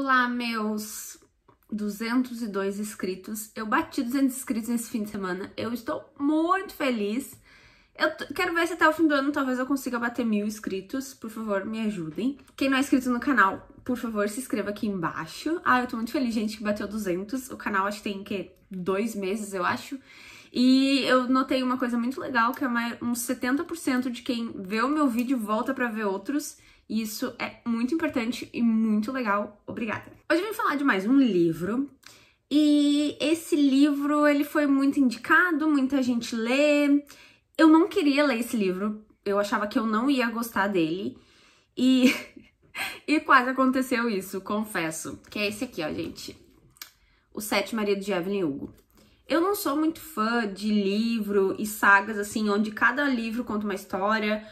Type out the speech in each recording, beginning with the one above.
Olá, meus 202 inscritos. Eu bati 200 inscritos nesse fim de semana. Eu estou muito feliz. Quero ver se até o fim do ano talvez eu consiga bater 1000 inscritos. Por favor, me ajudem. Quem não é inscrito no canal, por favor, se inscreva aqui embaixo. Eu tô muito feliz, gente, que bateu 200. O canal acho que tem, 2 meses, eu acho. E eu notei uma coisa muito legal, que é uns 70% de quem vê o meu vídeo volta pra ver outros. E isso é muito importante e muito legal. Obrigada. Hoje eu vim falar de mais um livro. E esse livro, ele foi muito indicado, muita gente lê. Eu não queria ler esse livro. Eu achava que eu não ia gostar dele. E quase aconteceu isso, confesso. Que é esse aqui, ó, gente. Os Sete Maridos de Evelyn Hugo. Eu não sou muito fã de livro e sagas, assim, onde cada livro conta uma história,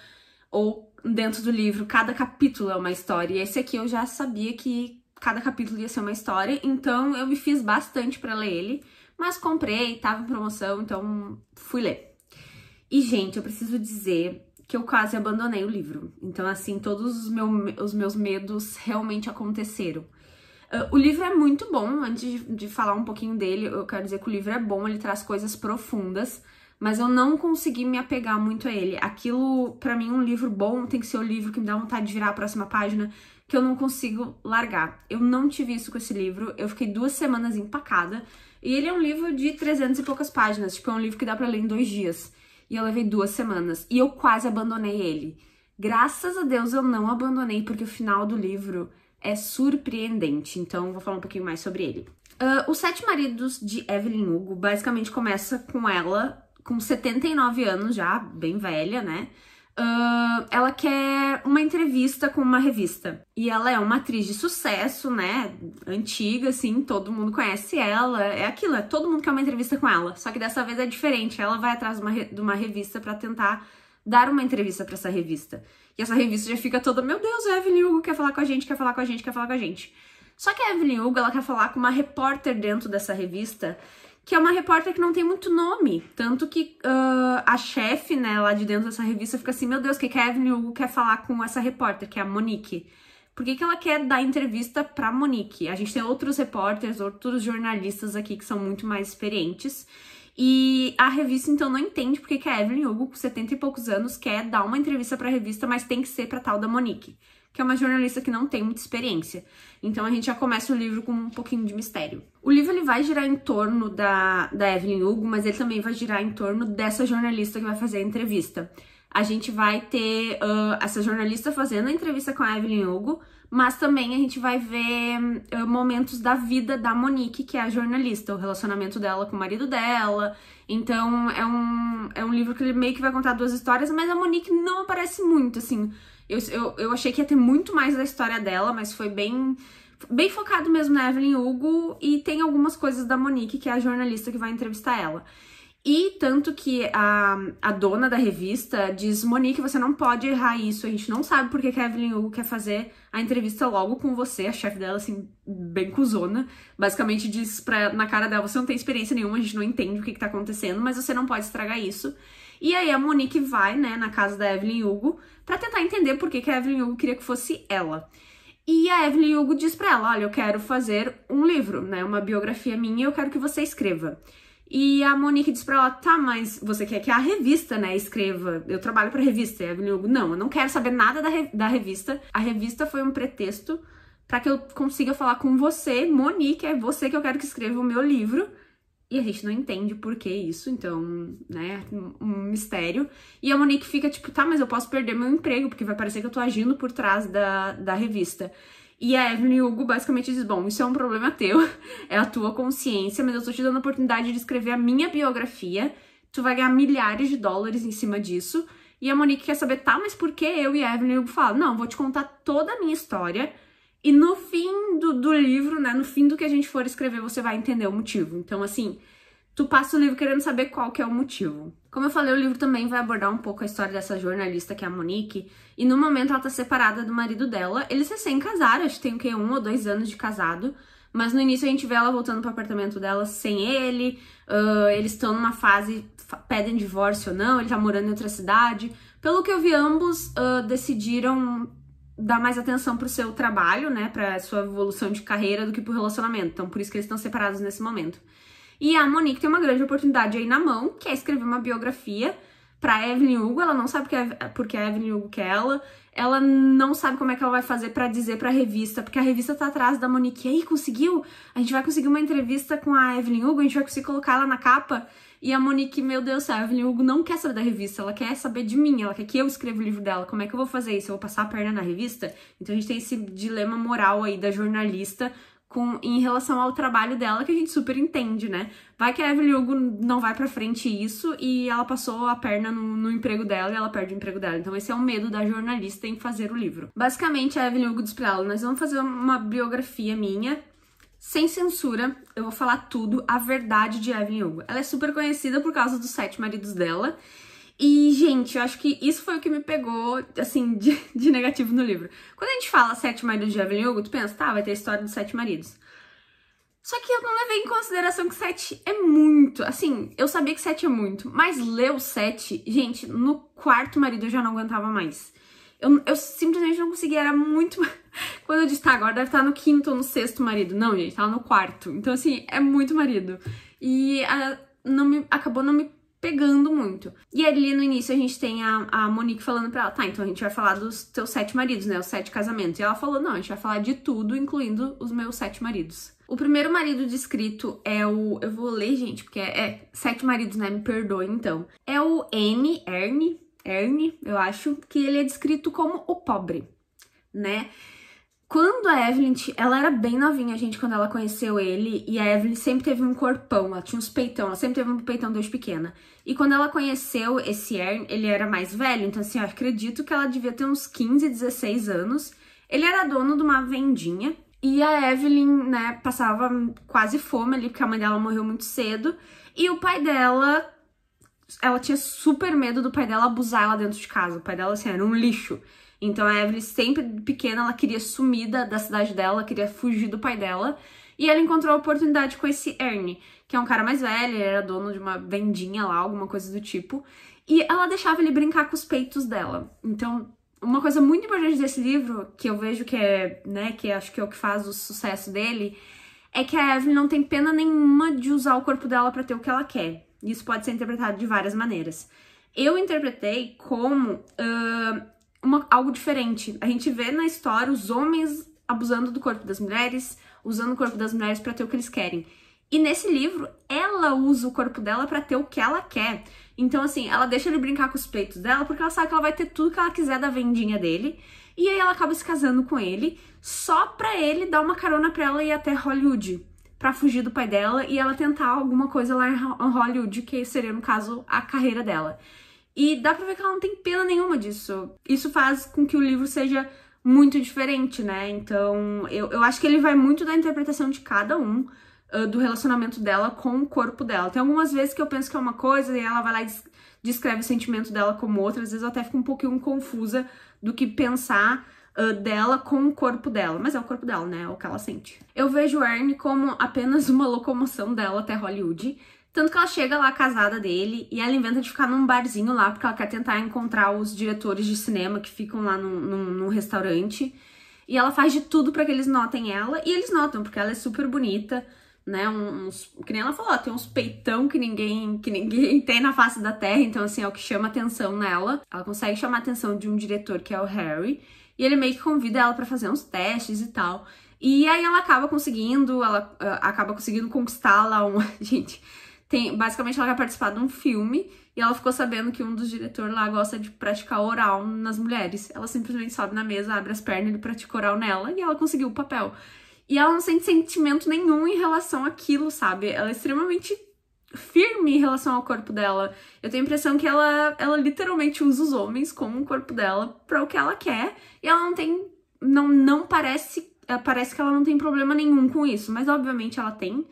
ou dentro do livro, cada capítulo é uma história. E esse aqui eu já sabia que cada capítulo ia ser uma história, então eu me fiz bastante pra ler ele, mas comprei, tava em promoção, então fui ler. E, gente, eu preciso dizer que eu quase abandonei o livro. Então, assim, todos os meus medos realmente aconteceram. O livro é muito bom. Antes de falar um pouquinho dele, eu quero dizer que o livro é bom, ele traz coisas profundas, mas eu não consegui me apegar muito a ele. Aquilo, pra mim, um livro bom tem que ser o livro que me dá vontade de virar a próxima página, que eu não consigo largar. Eu não tive isso com esse livro, eu fiquei 2 semanas empacada, e ele é um livro de 300 e poucas páginas, tipo, é um livro que dá pra ler em 2 dias, e eu levei 2 semanas, e eu quase abandonei ele. Graças a Deus eu não abandonei, porque o final do livro é surpreendente, então vou falar um pouquinho mais sobre ele. Os Sete Maridos de Evelyn Hugo basicamente começa com ela com 79 anos já, bem velha, né? Ela quer uma entrevista com uma revista. E ela é uma atriz de sucesso, né? Antiga, assim, todo mundo conhece ela. É aquilo, todo mundo quer uma entrevista com ela. Só que dessa vez é diferente. Ela vai atrás de uma revista pra tentar dar uma entrevista pra essa revista. E essa revista já fica toda, meu Deus, a Evelyn Hugo quer falar com a gente, quer falar com a gente, quer falar com a gente. Só que a Evelyn Hugo, ela quer falar com uma repórter dentro dessa revista, que é uma repórter que não tem muito nome. Tanto que a chefe, né, lá de dentro dessa revista fica assim, meu Deus, o que a Evelyn Hugo quer falar com essa repórter, que é a Monique? Por que ela quer dar entrevista pra Monique? A gente tem outros repórteres, outros jornalistas aqui que são muito mais experientes. E a revista, então, não entende porque que a Evelyn Hugo, com 70 e poucos anos, quer dar uma entrevista pra revista, mas tem que ser pra tal da Monique, que é uma jornalista que não tem muita experiência. Então a gente já começa o livro com um pouquinho de mistério. O livro ele vai girar em torno da Evelyn Hugo, mas ele também vai girar em torno dessa jornalista que vai fazer a entrevista. A gente vai ter essa jornalista fazendo a entrevista com a Evelyn Hugo, mas também a gente vai ver momentos da vida da Monique, que é a jornalista, o relacionamento dela com o marido dela. Então é um livro que ele meio que vai contar 2 histórias, mas a Monique não aparece muito, assim. Eu achei que ia ter muito mais da história dela, mas foi bem focado mesmo na Evelyn Hugo, e tem algumas coisas da Monique, que é a jornalista que vai entrevistar ela. E tanto que a dona da revista diz, Monique, você não pode errar isso, a gente não sabe por que a Evelyn Hugo quer fazer a entrevista logo com você, a chefe dela, assim, bem cuzona, basicamente diz na cara dela, você não tem experiência nenhuma, a gente não entende o que tá acontecendo, mas você não pode estragar isso. E aí a Monique vai, né, na casa da Evelyn Hugo pra tentar entender por que a Evelyn Hugo queria que fosse ela. E a Evelyn Hugo diz pra ela, olha, eu quero fazer um livro, né, uma biografia minha, e eu quero que você escreva. E a Monique diz pra ela, tá, mas você quer que a revista, né, escreva, eu trabalho pra revista. E a Evelyn Hugo, não, eu não quero saber nada da revista. A revista foi um pretexto pra que eu consiga falar com você, Monique, é você que eu quero que escreva o meu livro. E a gente não entende por que isso, então, né, um mistério. E a Monique fica tipo, tá, mas eu posso perder meu emprego, porque vai parecer que eu tô agindo por trás da revista. E a Evelyn Hugo basicamente diz, bom, isso é um problema teu, é a tua consciência, mas eu tô te dando a oportunidade de escrever a minha biografia, tu vai ganhar milhares de dólares em cima disso. E a Monique quer saber, tá, mas por que eu e a Evelyn Hugo falam, não, vou te contar toda a minha história, e no fim do livro, né, no fim do que a gente for escrever, você vai entender o motivo. Então, assim, tu passa o livro querendo saber qual que é o motivo. Como eu falei, o livro também vai abordar um pouco a história dessa jornalista, que é a Monique, e no momento ela tá separada do marido dela. Eles recém casaram, acho que tem o quê? 1 ou 2 anos de casado, mas no início a gente vê ela voltando pro apartamento dela sem ele, eles estão numa fase, pedem divórcio ou não, ele tá morando em outra cidade. Pelo que eu vi, ambos decidiram dar mais atenção pro seu trabalho, né, pra sua evolução de carreira do que pro relacionamento. Então, por isso que eles estão separados nesse momento. E a Monique tem uma grande oportunidade aí na mão, que é escrever uma biografia pra Evelyn Hugo. Ela não sabe porque a Evelyn Hugo quer ela. Ela não sabe como é que ela vai fazer pra dizer pra revista, porque a revista tá atrás da Monique. E aí, conseguiu? A gente vai conseguir uma entrevista com a Evelyn Hugo, a gente vai conseguir colocar ela na capa. E a Monique, meu Deus do céu, a Evelyn Hugo não quer saber da revista, ela quer saber de mim, ela quer que eu escreva o livro dela. Como é que eu vou fazer isso? Eu vou passar a perna na revista? Então a gente tem esse dilema moral aí da jornalista em relação ao trabalho dela, que a gente super entende, né? Vai que a Evelyn Hugo não vai pra frente isso e ela passou a perna no emprego dela e ela perde o emprego dela. Então esse é o medo da jornalista em fazer o livro. Basicamente, a Evelyn Hugo diz pra ela, nós vamos fazer uma biografia minha, sem censura, eu vou falar tudo, a verdade de Evelyn Hugo. Ela é super conhecida por causa dos 7 maridos dela. E, gente, eu acho que isso foi o que me pegou, assim, de negativo no livro. Quando a gente fala 7 maridos de Evelyn Hugo, tu pensa, tá, vai ter a história dos 7 maridos. Só que eu não levei em consideração que 7 é muito. Assim, eu sabia que 7 é muito, mas ler o 7, gente, no 4º marido eu já não aguentava mais. Eu simplesmente não conseguia, era muito... Quando eu disse, tá, agora deve estar no 5º ou no 6º marido. Não, gente, tava no 4º. Então, assim, é muito marido. E acabou não me pegando muito. E ali no início a gente tem a Monique falando pra ela, tá, então a gente vai falar dos teus 7 maridos, né, os 7 casamentos. E ela falou, não, a gente vai falar de tudo, incluindo os meus 7 maridos. O primeiro marido descrito é o... Eu vou ler, gente, porque é 7 maridos, né, me perdoem, então. É o Ernie, eu acho, que ele é descrito como o pobre, né? Quando a Evelyn, ela era bem novinha, gente, quando ela conheceu ele, e a Evelyn sempre teve um corpão, ela tinha uns peitão, ela sempre teve um peitão desde pequena. E quando ela conheceu esse Ernie, ele era mais velho, então assim, eu acredito que ela devia ter uns 15, 16 anos. Ele era dono de uma vendinha, e a Evelyn, né, passava quase fome ali, porque a mãe dela morreu muito cedo, e o pai dela... Ela tinha super medo do pai dela abusar ela dentro de casa. O pai dela, assim, era um lixo. Então a Evelyn, sempre pequena, ela queria sumir da cidade dela, ela queria fugir do pai dela. E ela encontrou a oportunidade com esse Ernie, que é um cara mais velho, ele era dono de uma vendinha lá, alguma coisa do tipo. E ela deixava ele brincar com os peitos dela. Então, uma coisa muito importante desse livro, que eu vejo que é, né, que acho que é o que faz o sucesso dele, é que a Evelyn não tem pena nenhuma de usar o corpo dela pra ter o que ela quer. Isso pode ser interpretado de várias maneiras. Eu interpretei como algo diferente. A gente vê na história os homens abusando do corpo das mulheres, usando o corpo das mulheres pra ter o que eles querem. E nesse livro, ela usa o corpo dela pra ter o que ela quer. Então, assim, ela deixa ele brincar com os peitos dela porque ela sabe que ela vai ter tudo que ela quiser da vendinha dele. E aí ela acaba se casando com ele só pra ele dar uma carona pra ela ir até Hollywood, pra fugir do pai dela e ela tentar alguma coisa lá em Hollywood, que seria, no caso, a carreira dela. E dá pra ver que ela não tem pena nenhuma disso. Isso faz com que o livro seja muito diferente, né? Então, eu acho que ele vai muito da interpretação de cada um, do relacionamento dela com o corpo dela. Tem algumas vezes que eu penso que é uma coisa e ela vai lá e descreve o sentimento dela como outra. Às vezes eu até fico um pouquinho confusa do que pensar dela com o corpo dela, mas é o corpo dela, né, é o que ela sente. Eu vejo o Ernie como apenas uma locomoção dela até Hollywood, tanto que ela chega lá casada dele e ela inventa de ficar num barzinho lá, porque ela quer tentar encontrar os diretores de cinema que ficam lá num restaurante, e ela faz de tudo pra que eles notem ela, e eles notam, porque ela é super bonita, né, que nem ela falou, tem uns peitão que ninguém tem na face da terra, então assim, é o que chama atenção nela. Ela consegue chamar a atenção de um diretor que é o Harry, e ele meio que convida ela pra fazer uns testes e tal. E aí ela acaba conseguindo conquistar lá Gente, basicamente ela vai participar de um filme e ela ficou sabendo que um dos diretores lá gosta de praticar oral nas mulheres. Ela simplesmente sobe na mesa, abre as pernas e ele pratica oral nela e ela conseguiu o papel. E ela não sente sentimento nenhum em relação àquilo, sabe? Ela é extremamente firme em relação ao corpo dela. Eu tenho a impressão que ela literalmente usa os homens como o corpo dela pra o que ela quer. E ela não tem... Não parece que ela não tem problema nenhum com isso. Mas obviamente ela tem.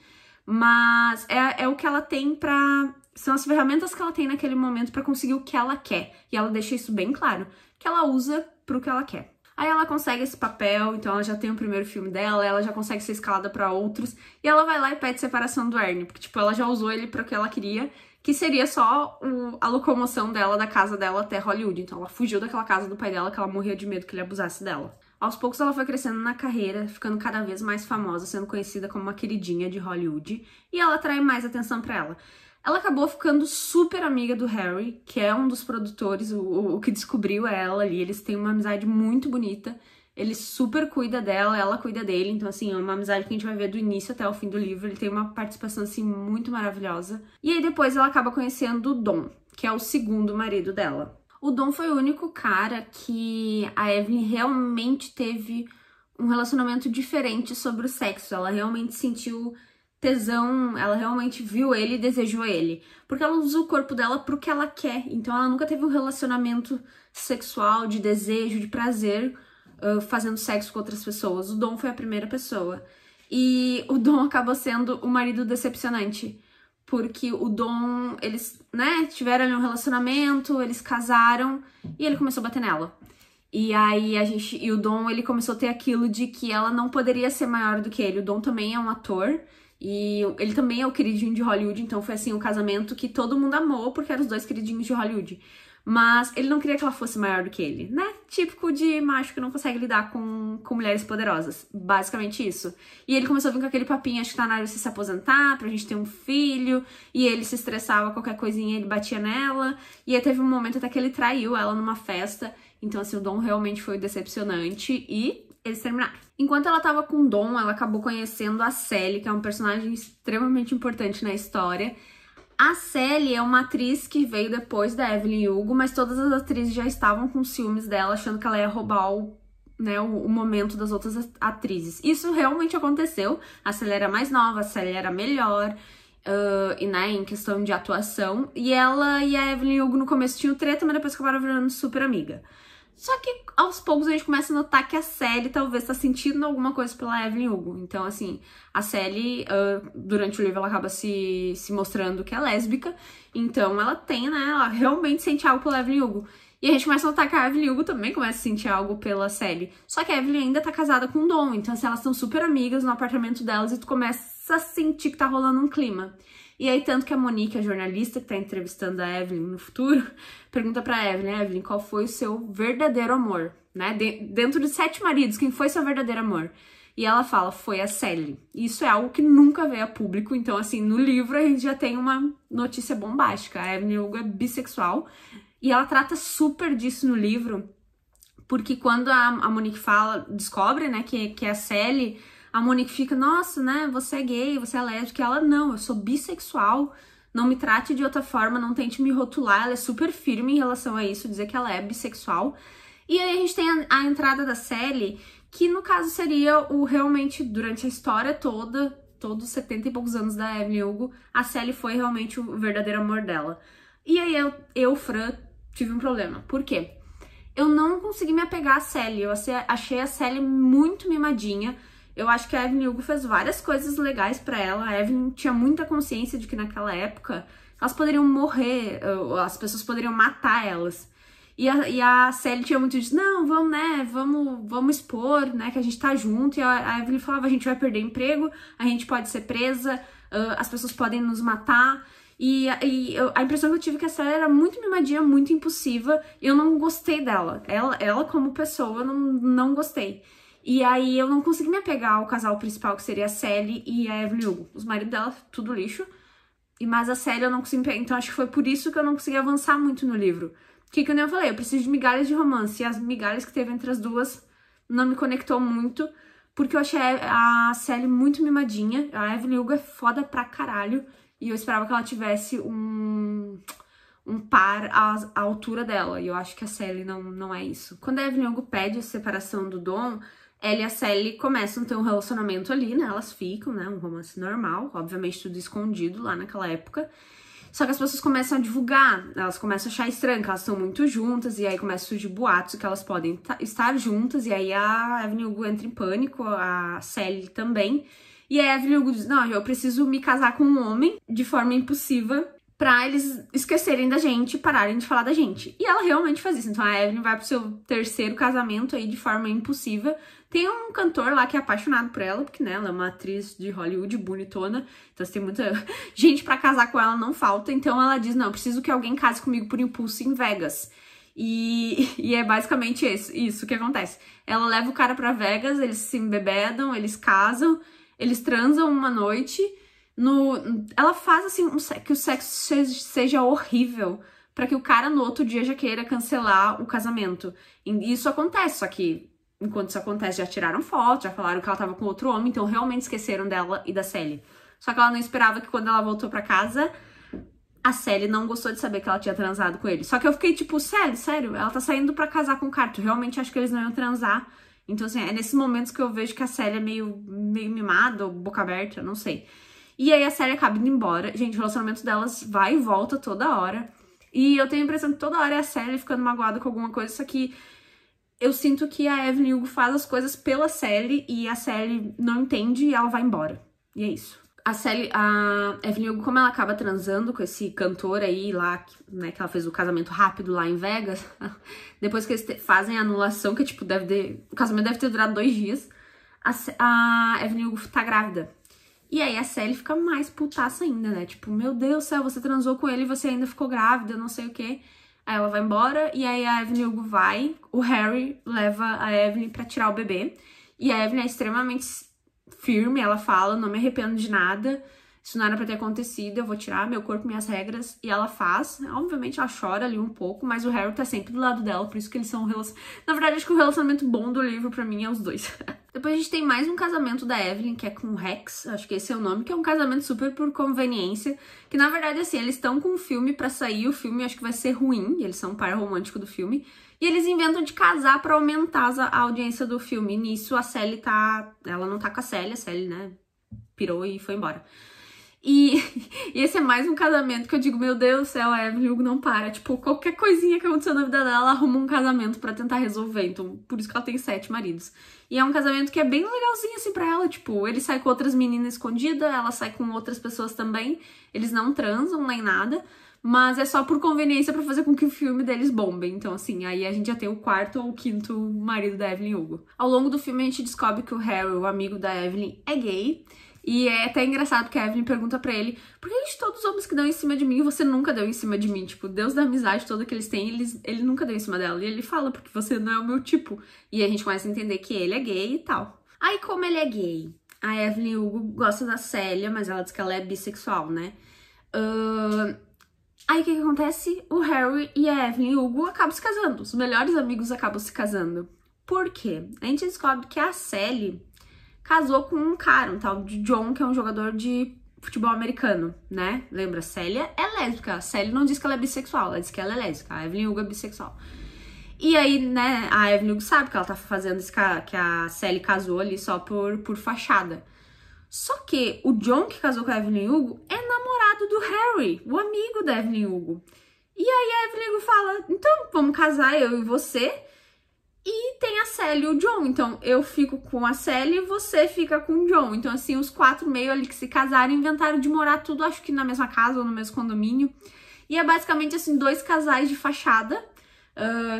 Mas é o que ela tem pra... São as ferramentas que ela tem naquele momento pra conseguir o que ela quer. E ela deixa isso bem claro. Que ela usa pro que ela quer. Aí ela consegue esse papel, então ela já tem o primeiro filme dela, ela já consegue ser escalada pra outros, e ela vai lá e pede separação do Ernie, porque, tipo, ela já usou ele pra o que ela queria, que seria só a locomoção dela da casa dela até Hollywood. Então ela fugiu daquela casa do pai dela, que ela morria de medo que ele abusasse dela. Aos poucos ela foi crescendo na carreira, ficando cada vez mais famosa, sendo conhecida como uma queridinha de Hollywood, e ela atrai mais atenção pra ela. Ela acabou ficando super amiga do Harry, que é um dos produtores, o que descobriu ela ali. Eles têm uma amizade muito bonita, ele super cuida dela, ela cuida dele, então assim, é uma amizade que a gente vai ver do início até o fim do livro. Ele tem uma participação assim muito maravilhosa. E aí depois ela acaba conhecendo o Dom, que é o segundo marido dela. O Dom foi o único cara que a Evelyn realmente teve um relacionamento diferente sobre o sexo. Ela realmente sentiu tesão, ela realmente viu ele e desejou ele. Porque ela usa o corpo dela pro que ela quer. Então ela nunca teve um relacionamento sexual, de desejo, de prazer, fazendo sexo com outras pessoas. O Dom foi a primeira pessoa. E o Dom acabou sendo o marido decepcionante. Porque o Dom, eles, né, tiveram ali um relacionamento, eles casaram e ele começou a bater nela. E aí o Dom, ele começou a ter aquilo de que ela não poderia ser maior do que ele. O Dom também é um ator e ele também é o queridinho de Hollywood, então foi assim um casamento que todo mundo amou porque eram os dois queridinhos de Hollywood. Mas ele não queria que ela fosse maior do que ele, né? Típico de macho que não consegue lidar com mulheres poderosas. Basicamente isso. E ele começou a vir com aquele papinho, acho que tá na hora de se aposentar, pra gente ter um filho. E ele se estressava, qualquer coisinha ele batia nela. E aí teve um momento até que ele traiu ela numa festa. Então assim, o Dom realmente foi decepcionante e eles terminaram. Enquanto ela tava com o Dom, ela acabou conhecendo a Sally, que é um personagem extremamente importante na história. A Sally é uma atriz que veio depois da Evelyn Hugo, mas todas as atrizes já estavam com ciúmes dela, achando que ela ia roubar o momento das outras atrizes. Isso realmente aconteceu. A Sally era mais nova, a Sally era melhor, e, né, em questão de atuação. E ela e a Evelyn Hugo no começo tinham treta, mas depois acabaram virando super amiga. Só que aos poucos a gente começa a notar que a Sally talvez tá sentindo alguma coisa pela Evelyn Hugo. Então, assim, a Sally, durante o livro, ela acaba se mostrando que é lésbica. Então, ela tem, né, ela realmente sente algo pela Evelyn Hugo. E a gente começa a notar que a Evelyn Hugo também começa a sentir algo pela Sally. Só que a Evelyn ainda tá casada com o Dom. Então, assim, elas estão super amigas no apartamento delas e tu começa a sentir que tá rolando um clima. E aí, tanto que a Monique, a jornalista que tá entrevistando a Evelyn no futuro, pergunta pra Evelyn, qual foi o seu verdadeiro amor, né? Dentro de 7 maridos, quem foi seu verdadeiro amor? E ela fala, foi a Sally. E isso é algo que nunca veio a público, então assim, no livro a gente já tem uma notícia bombástica. A Evelyn Hugo é bissexual e ela trata super disso no livro, porque quando a Monique descobre, né, que é a Sally, a Monique fica, nossa, né, você é gay, você é lésbica. E ela, não, eu sou bissexual, não me trate de outra forma, não tente me rotular. Ela é super firme em relação a isso, dizer que ela é bissexual. E aí a gente tem a entrada da Sally, que no caso seria realmente, durante a história toda, todos os 70 e poucos anos da Evelyn Hugo, a Sally foi realmente o verdadeiro amor dela. E aí eu, Fran, tive um problema. Por quê? Eu não consegui me apegar a Sally, eu achei a Sally muito mimadinha. Eu acho que a Evelyn Hugo fez várias coisas legais pra ela. A Evelyn tinha muita consciência de que naquela época elas poderiam morrer, as pessoas poderiam matar elas. E a Sally tinha muito disso, não, vamos, né, vamos expor, né, que a gente tá junto. E a Evelyn falava, a gente vai perder emprego, a gente pode ser presa, as pessoas podem nos matar. E a impressão que eu tive é que a Sally era muito mimadinha, muito impulsiva, e eu não gostei dela. Ela como pessoa, eu não gostei. E aí eu não consegui me apegar ao casal principal, que seria a Sally e a Evelyn Hugo. Os maridos dela, tudo lixo. Mas a Sally eu não consegui me pegar. Então acho que foi por isso que eu não consegui avançar muito no livro. Que nem eu falei, eu preciso de migalhas de romance. E as migalhas que teve entre as duas não me conectou muito. Porque eu achei a Sally muito mimadinha. A Evelyn Hugo é foda pra caralho. E eu esperava que ela tivesse um par à altura dela. E eu acho que a Sally não é isso. Quando a Evelyn Hugo pede a separação do Dom, ela e a Sally começam a ter um relacionamento ali, né? Elas ficam, né? Um romance normal, obviamente tudo escondido lá naquela época. Só que as pessoas começam a divulgar, elas começam a achar estranho que elas estão muito juntas, e aí começam a surgir boatos que elas podem estar juntas, e aí a Evelyn Hugo entra em pânico, a Sally também. E a Evelyn Hugo diz, não, eu preciso me casar com um homem de forma impulsiva, pra eles esquecerem da gente e pararem de falar da gente. E ela realmente faz isso. Então a Evelyn vai pro seu terceiro casamento aí de forma impulsiva. Tem um cantor lá que é apaixonado por ela, porque, né, ela é uma atriz de Hollywood bonitona. Então tem muita gente pra casar com ela, não falta. Então ela diz, não, eu preciso que alguém case comigo por impulso em Vegas. E é basicamente isso que acontece. Ela leva o cara pra Vegas, eles se embebedam, eles casam, eles transam uma noite. Ela faz assim que o sexo seja horrível pra que o cara no outro dia já queira cancelar o casamento. E isso acontece, só que enquanto isso acontece já tiraram foto, já falaram que ela tava com outro homem, então realmente esqueceram dela e da Sally. Só que ela não esperava que quando ela voltou pra casa, a Sally não gostou de saber que ela tinha transado com ele. Só que eu fiquei tipo, Sally, sério, ela tá saindo pra casar com o cara, tu realmente acha que eles não iam transar? Então assim, é nesses momentos que eu vejo que a Sally é meio mimada ou boca aberta, não sei. E aí a Sally acaba indo embora. Gente, o relacionamento delas vai e volta toda hora. E eu tenho a impressão que toda hora é a Sally ficando magoada com alguma coisa, só que eu sinto que a Evelyn Hugo faz as coisas pela Sally e a Sally não entende e ela vai embora. E é isso. A Evelyn Hugo, como ela acaba transando com esse cantor aí lá, né, que ela fez o casamento rápido lá em Vegas, depois que eles fazem a anulação, que tipo, o casamento deve ter durado 2 dias, a Evelyn Hugo tá grávida. E aí a Sally fica mais putaça ainda, né? Tipo, meu Deus do céu, você transou com ele e você ainda ficou grávida, não sei o quê. Aí ela vai embora e aí a Evelyn Hugo vai, o Harry leva a Evelyn pra tirar o bebê. E a Evelyn é extremamente firme, ela fala, não me arrependo de nada, isso não era pra ter acontecido, eu vou tirar meu corpo, minhas regras, e ela faz. Obviamente ela chora ali um pouco, mas o Harry tá sempre do lado dela, por isso que eles são um relacionamento... Na verdade, acho que o relacionamento bom do livro pra mim é os dois. Depois a gente tem mais um casamento da Evelyn, que é com o Rex, acho que esse é o nome, que é um casamento super por conveniência, que na verdade, assim, eles estão com um filme pra sair, o filme acho que vai ser ruim, eles são um par romântico do filme, e eles inventam de casar pra aumentar a audiência do filme. E nisso a Sally tá... Ela não tá com a Sally, né, pirou e foi embora. E esse é mais um casamento que eu digo, meu Deus do céu, a Evelyn Hugo não para. Tipo, qualquer coisinha que aconteceu na vida dela, ela arruma um casamento pra tentar resolver. Então, por isso que ela tem 7 maridos. E é um casamento que é bem legalzinho, assim, pra ela. Tipo, ele sai com outras meninas escondidas, ela sai com outras pessoas também. Eles não transam nem nada. Mas é só por conveniência pra fazer com que o filme deles bombe. Então, assim, aí a gente já tem o 4º ou 5º marido da Evelyn Hugo. Ao longo do filme, a gente descobre que o Harry, o amigo da Evelyn, é gay. E é até engraçado porque a Evelyn pergunta pra ele: por que de todos os homens que dão em cima de mim, você nunca deu em cima de mim? Tipo, Deus da amizade toda que eles têm, ele nunca deu em cima dela. E ele fala, porque você não é o meu tipo. E a gente começa a entender que ele é gay e tal. Aí, como ele é gay, a Evelyn Hugo gosta da Célia, mas ela diz que ela é bissexual, né? Aí, o que acontece? O Harry e a Evelyn Hugo acabam se casando. Os melhores amigos acabam se casando. Por quê? A gente descobre que a Sally casou com um cara, um tal de John, que é um jogador de futebol americano, né? Lembra? Célia é lésbica. A Sally não diz que ela é bissexual, ela diz que ela é lésbica. A Evelyn Hugo é bissexual. E aí, né, a Evelyn Hugo sabe que ela tá fazendo isso, que a Sally casou ali só por fachada. Só que o John, que casou com a Evelyn Hugo, é namorado do Harry, o amigo da Evelyn Hugo. E aí a Evelyn Hugo fala, então, vamos casar eu e você, e tem a Sally e o John. Então, eu fico com a Sally e você fica com o John. Então, assim, os 4 meio ali que se casaram inventaram de morar tudo, acho que na mesma casa ou no mesmo condomínio. E é basicamente, assim, 2 casais de fachada.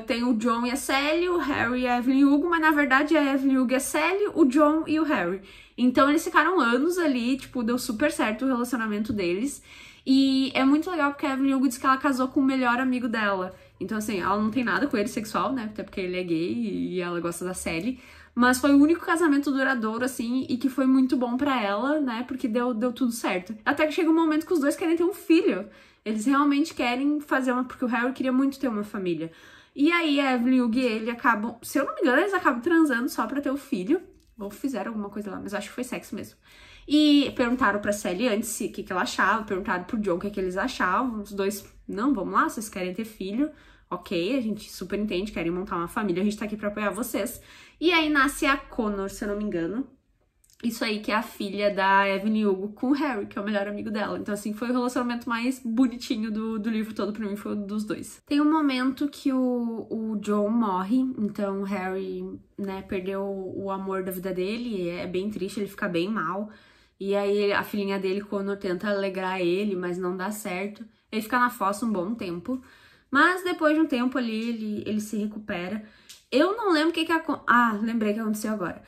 Tem o John e a Sally, o Harry e a Evelyn Hugo, mas na verdade a Evelyn Hugo e a Sally, o John e o Harry. Então eles ficaram anos ali, tipo, deu super certo o relacionamento deles. E é muito legal porque a Evelyn Hugo diz que ela casou com o melhor amigo dela. Então assim, ela não tem nada com ele sexual, né, até porque ele é gay e ela gosta da Sally. Mas foi o único casamento duradouro, assim, e que foi muito bom pra ela, né, porque deu tudo certo. Até que chega um momento que os dois querem ter um filho. Eles realmente querem fazer porque o Harry queria muito ter uma família. E aí a Evelyn Hugo e ele acabam, se eu não me engano, eles acabam transando só pra ter o filho. Ou fizeram alguma coisa lá, mas acho que foi sexo mesmo. E perguntaram pra Sally antes o que ela achava, perguntaram pro John o que eles achavam. Os dois, não, vamos lá, vocês querem ter filho. Ok, a gente super entende, querem montar uma família, a gente tá aqui pra apoiar vocês. E aí nasce a Connor, se eu não me engano. Isso aí que é a filha da Evelyn Hugo com o Harry, que é o melhor amigo dela. Então, assim, foi o relacionamento mais bonitinho do livro todo pra mim, foi o dos dois. Tem um momento que o John morre, então o Harry, né, perdeu o amor da vida dele, é bem triste, ele fica bem mal. E aí a filhinha dele, Connor, tenta alegrar ele, mas não dá certo. Ele fica na fossa um bom tempo. Mas depois de um tempo ali, ele se recupera. Eu não lembro o que lembrei o que aconteceu agora.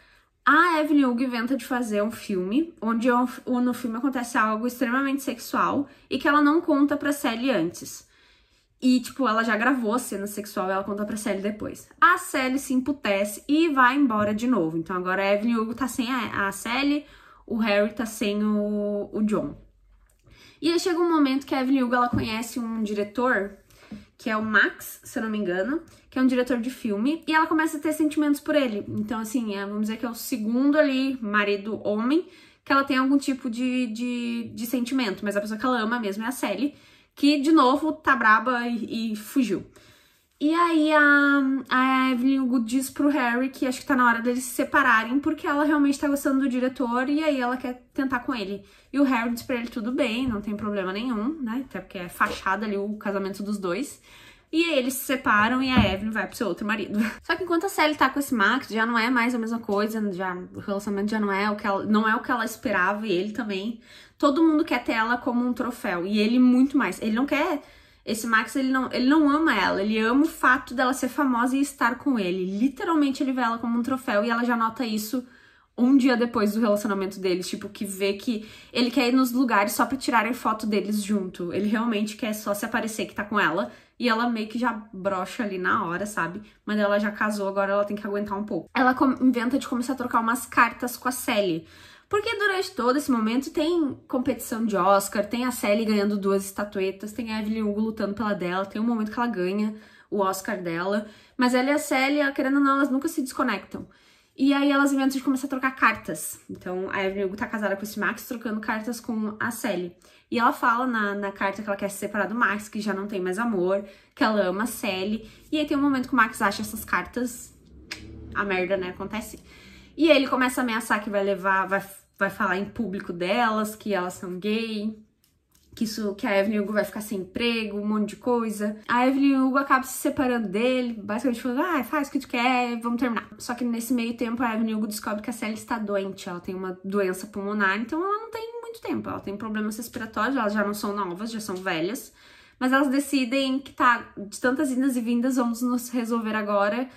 A Evelyn Hugo inventa de fazer um filme, onde no filme acontece algo extremamente sexual e que ela não conta pra Sally antes. E, tipo, ela já gravou a cena sexual e ela conta pra Sally depois. A Sally se emputece e vai embora de novo. Então agora a Evelyn Hugo tá sem a Sally, o Harry tá sem o John. E aí chega um momento que a Evelyn Hugo, ela conhece um diretor, que é o Max, se eu não me engano, que é um diretor de filme, e ela começa a ter sentimentos por ele. Então, assim, vamos dizer que é o segundo ali, marido homem, que ela tem algum tipo de sentimento, mas a pessoa que ela ama mesmo é a Sally, que, de novo, tá braba e fugiu. E aí a Evelyn Hugo diz pro Harry que acho que tá na hora deles se separarem, porque ela realmente tá gostando do diretor e aí ela quer tentar com ele. E o Harry diz pra ele tudo bem, não tem problema nenhum, né? Até porque é fachada ali o casamento dos dois. E aí eles se separam e a Evelyn vai pro seu outro marido. Só que enquanto a Sally tá com esse Max, já não é mais a mesma coisa, o relacionamento já não é o que ela esperava, e ele também. Todo mundo quer ter ela como um troféu, e ele muito mais. Ele não quer... Esse Max, ele não ama ela, ele ama o fato dela ser famosa e estar com ele. Literalmente ele vê ela como um troféu e ela já nota isso um dia depois do relacionamento deles, tipo, que vê que ele quer ir nos lugares só pra tirarem foto deles junto. Ele realmente quer só se aparecer que tá com ela. E ela meio que já brocha ali na hora, sabe? Mas ela já casou, agora ela tem que aguentar um pouco. Ela inventa de começar a trocar umas cartas com a Sally. Porque durante todo esse momento tem competição de Oscar, tem a Sally ganhando 2 estatuetas, tem a Evelyn Hugo lutando pela dela, tem um momento que ela ganha o Oscar dela. Mas ela e a Sally, querendo ou não, elas nunca se desconectam. E aí elas inventam de começar a trocar cartas. Então a Evelyn Hugo tá casada com esse Max, trocando cartas com a Sally. E ela fala na carta que ela quer se separar do Max, que já não tem mais amor, que ela ama a Sally. E aí tem um momento que o Max acha essas cartas, a merda, né, acontece. E aí ele começa a ameaçar que vai falar em público delas, que elas são gay, que a Evelyn Hugo vai ficar sem emprego, um monte de coisa. A Evelyn Hugo acaba se separando dele, basicamente falando, faz o que tu quer, vamos terminar. Só que nesse meio tempo a Evelyn Hugo descobre que a Sally está doente, ela tem uma doença pulmonar, então ela não tem muito tempo, ela tem problemas respiratórios, elas já não são novas, já são velhas, mas elas decidem que tá, de tantas idas e vindas, vamos nos resolver agora.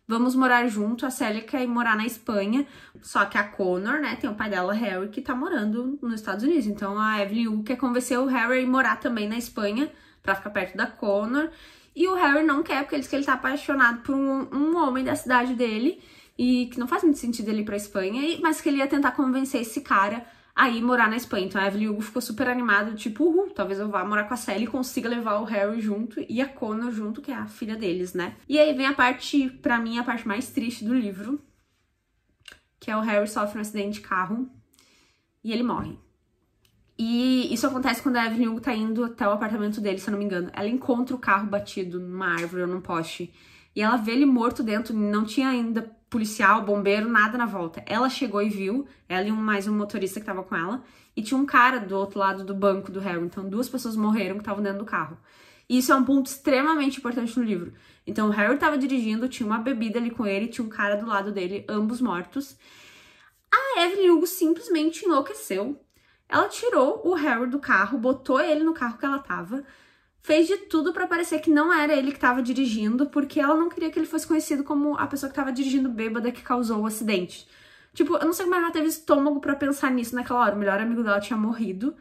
Vamos morar junto, a Sally quer ir morar na Espanha, só que a Connor, né, tem o pai dela, Harry, que tá morando nos Estados Unidos. Então a Evelyn Hugo quer convencer o Harry a ir morar também na Espanha, pra ficar perto da Connor. E o Harry não quer, porque ele diz que ele tá apaixonado por um homem da cidade dele, e que não faz muito sentido ele ir pra Espanha, mas que ele ia tentar convencer esse cara a ir morar na Espanha. Então a Evelyn Hugo ficou super animada, tipo, talvez eu vá morar com a Sally e consiga levar o Harry junto e a Connor junto, que é a filha deles, né? E aí vem a parte, pra mim, a parte mais triste do livro, que é o Harry sofre um acidente de carro e ele morre. E isso acontece quando a Evelyn Hugo tá indo até o apartamento dele, se eu não me engano. Ela encontra o carro batido numa árvore ou num poste e ela vê ele morto dentro, não tinha ainda policial, bombeiro, nada na volta. Ela chegou e viu, ela e mais um motorista que tava com ela, e tinha um cara do outro lado do banco do Harry. Então 2 pessoas morreram que estavam dentro do carro. E isso é um ponto extremamente importante no livro. Então o Harry tava dirigindo, tinha uma bebida ali com ele, tinha um cara do lado dele, ambos mortos. A Evelyn Hugo simplesmente enlouqueceu. Ela tirou o Harry do carro, botou ele no carro que ela tava, fez de tudo pra parecer que não era ele que tava dirigindo, porque ela não queria que ele fosse conhecido como a pessoa que tava dirigindo bêbada que causou o acidente. Tipo, eu não sei como ela teve estômago pra pensar nisso naquela hora. O melhor amigo dela tinha morrido,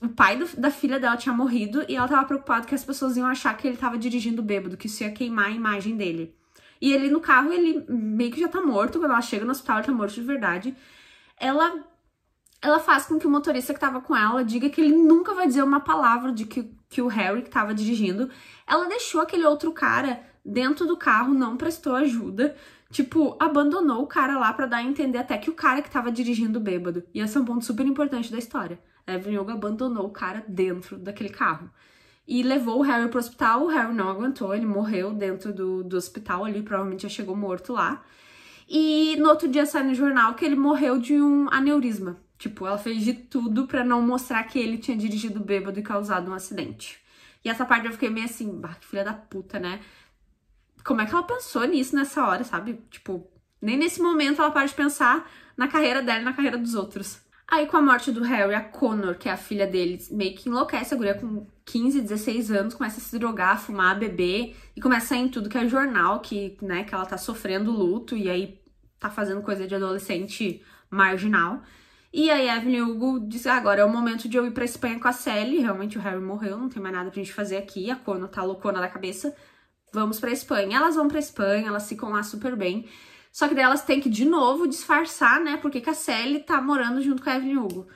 o pai da filha dela tinha morrido, e ela tava preocupada que as pessoas iam achar que ele tava dirigindo bêbado, que isso ia queimar a imagem dele. E ele no carro, ele meio que já tá morto, quando ela chega no hospital ele tá morto de verdade. Ela faz com que o motorista que tava com ela diga que ele nunca vai dizer uma palavra de que o Harry que tava dirigindo. Ela deixou aquele outro cara dentro do carro, não prestou ajuda. Tipo, abandonou o cara lá pra dar a entender até que o cara que tava dirigindo bêbado. E esse é um ponto super importante da história. A Evelyn Hugo abandonou o cara dentro daquele carro. E levou o Harry pro hospital, o Harry não aguentou, ele morreu dentro do hospital ali, provavelmente já chegou morto lá. E no outro dia sai no jornal que ele morreu de um aneurisma. Tipo, ela fez de tudo pra não mostrar que ele tinha dirigido bêbado e causado um acidente. E essa parte eu fiquei meio assim, que filha da puta, né? Como é que ela pensou nisso nessa hora, sabe? Tipo, nem nesse momento ela para de pensar na carreira dela e na carreira dos outros. Aí, com a morte do Harry, a Connor, que é a filha deles, meio que enlouquece. A guria com 15, 16 anos, começa a se drogar, fumar, beber, e começa a sair em tudo que é jornal, que, né, que ela tá sofrendo luto, e aí tá fazendo coisa de adolescente marginal. E aí a Evelyn Hugo diz, agora é o momento de eu ir pra Espanha com a Sally. Realmente o Harry morreu, não tem mais nada pra gente fazer aqui, a Connor tá loucona da cabeça. Vamos pra Espanha. Elas vão pra Espanha, elas ficam lá super bem. Só que daí elas têm que, de novo, disfarçar, né? Porque que a Sally tá morando junto com a Evelyn Hugo.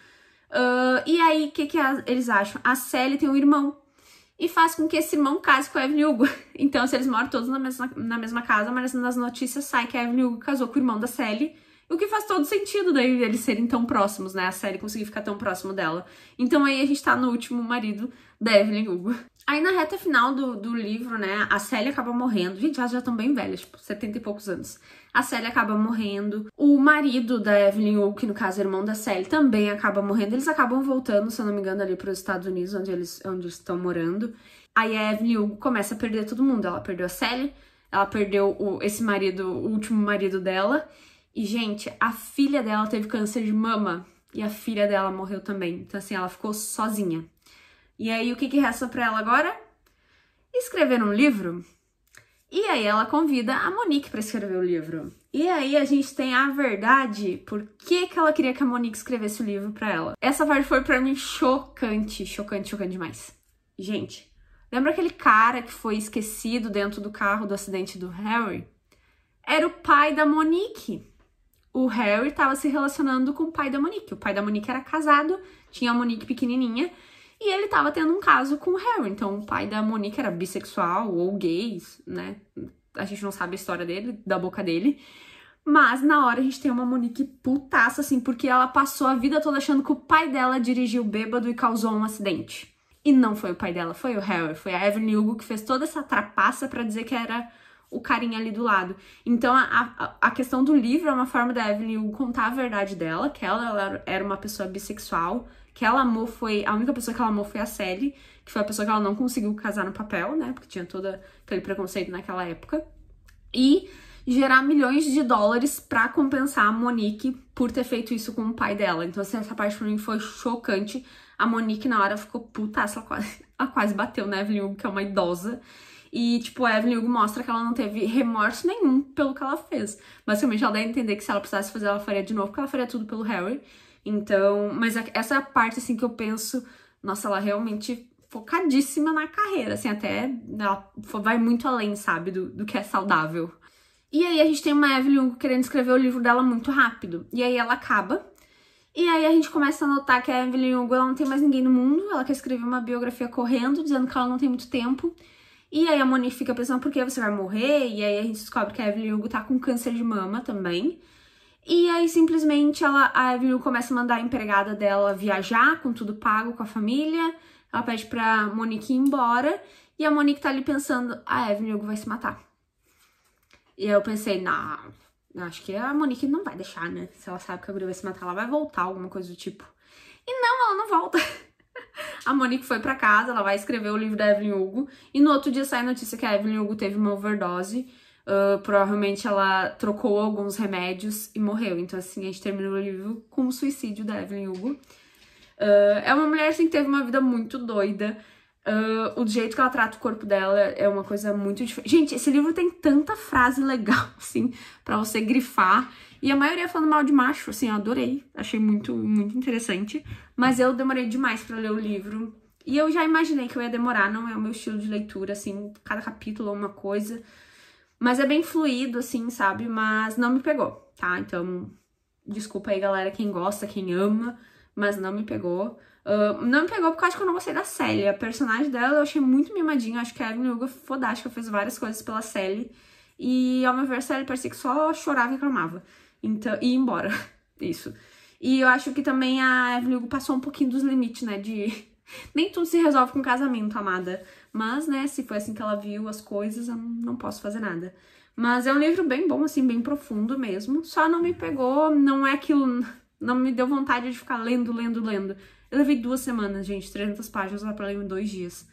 E aí, o que eles acham? A Sally tem um irmão. E faz com que esse irmão case com a Evelyn Hugo. Então, se eles moram todos na mesma casa, mas nas notícias sai que a Evelyn Hugo casou com o irmão da Sally. O que faz todo sentido daí eles serem tão próximos, né? A Sally conseguir ficar tão próximo dela. Então aí a gente tá no último marido da Evelyn Hugo. Aí na reta final do livro, né, a Sally acaba morrendo. Gente, elas já estão bem velhas, tipo, 70 e poucos anos. A Sally acaba morrendo. O marido da Evelyn Hugo, que no caso é irmão da Sally, também acaba morrendo. Eles acabam voltando, se eu não me engano, ali para os Estados Unidos, onde eles estão morando. Aí a Evelyn Hugo começa a perder todo mundo. Ela perdeu a Sally, ela perdeu esse marido, o último marido dela. E, gente, a filha dela teve câncer de mama. E a filha dela morreu também. Então, assim, ela ficou sozinha. E aí, o que resta pra ela agora? Escrever um livro. E aí, ela convida a Monique pra escrever o livro. E aí, a gente tem a verdade por que ela queria que a Monique escrevesse o livro pra ela. Essa parte foi pra mim chocante, chocante, chocante demais. Gente, lembra aquele cara que foi esquecido dentro do carro do acidente do Harry? Era o pai da Monique. O Harry tava se relacionando com o pai da Monique. O pai da Monique era casado, tinha a Monique pequenininha, e ele tava tendo um caso com o Harry. Então, o pai da Monique era bissexual ou gay, né? A gente não sabe a história dele, da boca dele. Mas, na hora, a gente tem uma Monique putaça, assim, porque ela passou a vida toda achando que o pai dela dirigiu bêbado e causou um acidente. E não foi o pai dela, foi o Harry. Foi a Evelyn Hugo que fez toda essa trapaça pra dizer que era o carinha ali do lado. Então, a questão do livro é uma forma da Evelyn Hugo contar a verdade dela, que ela era uma pessoa bissexual, que ela amou a única pessoa que ela amou foi a Sally, que foi a pessoa que ela não conseguiu casar no papel, né, porque tinha todo aquele preconceito naquela época, e gerar milhões de dólares pra compensar a Monique por ter feito isso com o pai dela. Então, assim, essa parte pra mim foi chocante. A Monique, na hora, ficou putaça, ela quase bateu na Evelyn Hugo, que é uma idosa. E, tipo, a Evelyn Hugo mostra que ela não teve remorso nenhum pelo que ela fez. Basicamente, ela dá a entender que se ela precisasse fazer, ela faria de novo, porque ela faria tudo pelo Harry. Então, mas essa é a parte, assim, que eu penso, nossa, ela realmente focadíssima na carreira, assim, até ela vai muito além, sabe, do que é saudável. E aí a gente tem uma Evelyn Hugo querendo escrever o livro dela muito rápido. E aí ela acaba. E aí a gente começa a notar que a Evelyn Hugo, ela não tem mais ninguém no mundo, ela quer escrever uma biografia correndo, dizendo que ela não tem muito tempo. E aí a Monique fica pensando, por que você vai morrer? E aí a gente descobre que a Evelyn Hugo tá com câncer de mama também. E aí simplesmente a Evelyn Hugo começa a mandar a empregada dela viajar, com tudo pago, com a família. Ela pede pra Monique ir embora. E a Monique tá ali pensando, a Evelyn Hugo vai se matar. E aí eu pensei, não, acho que a Monique não vai deixar, né? Se ela sabe que a guria vai se matar, ela vai voltar, alguma coisa do tipo. E não, ela não volta. A Monique foi pra casa, ela vai escrever o livro da Evelyn Hugo. E no outro dia sai a notícia que a Evelyn Hugo teve uma overdose. Provavelmente ela trocou alguns remédios e morreu. Então, assim, a gente terminou o livro com o suicídio da Evelyn Hugo. É uma mulher, assim, que teve uma vida muito doida. O jeito que ela trata o corpo dela é uma coisa muito diferente. Gente, esse livro tem tanta frase legal, assim, pra você grifar. E a maioria falando mal de macho, assim, eu adorei. Achei muito, muito interessante. Mas eu demorei demais pra ler o livro. E eu já imaginei que eu ia demorar, não é o meu estilo de leitura, assim, cada capítulo é uma coisa. Mas é bem fluido, assim, sabe? Mas não me pegou, tá? Então, desculpa aí, galera, quem gosta, quem ama, mas não me pegou. Não me pegou porque eu acho que eu não gostei da Sally. A personagem dela eu achei muito mimadinha. Eu acho que a Evelyn Hugo é fodástica, fez várias coisas pela Sally. E, ao meu ver, a Sally parecia que só chorava e reclamava. Então, e ia embora. Isso. E eu acho que também a Evelyn Hugo passou um pouquinho dos limites, né? Nem tudo se resolve com casamento, amada. Mas, né, se foi assim que ela viu as coisas, eu não posso fazer nada. Mas é um livro bem bom, assim, bem profundo mesmo. Só não me pegou, não é aquilo... Não me deu vontade de ficar lendo. Eu levei 2 semanas, gente, 300 páginas, dá pra ler em 2 dias.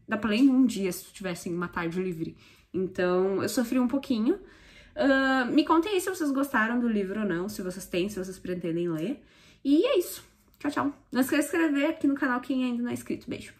Dá pra ler em 1 dia, se tu tivesse uma tarde livre. Então, eu sofri um pouquinho. Me contem aí se vocês gostaram do livro ou não, se vocês têm, se vocês pretendem ler. E é isso. Tchau, tchau. Não esqueça de se inscrever aqui no canal quem ainda não é inscrito. Beijo.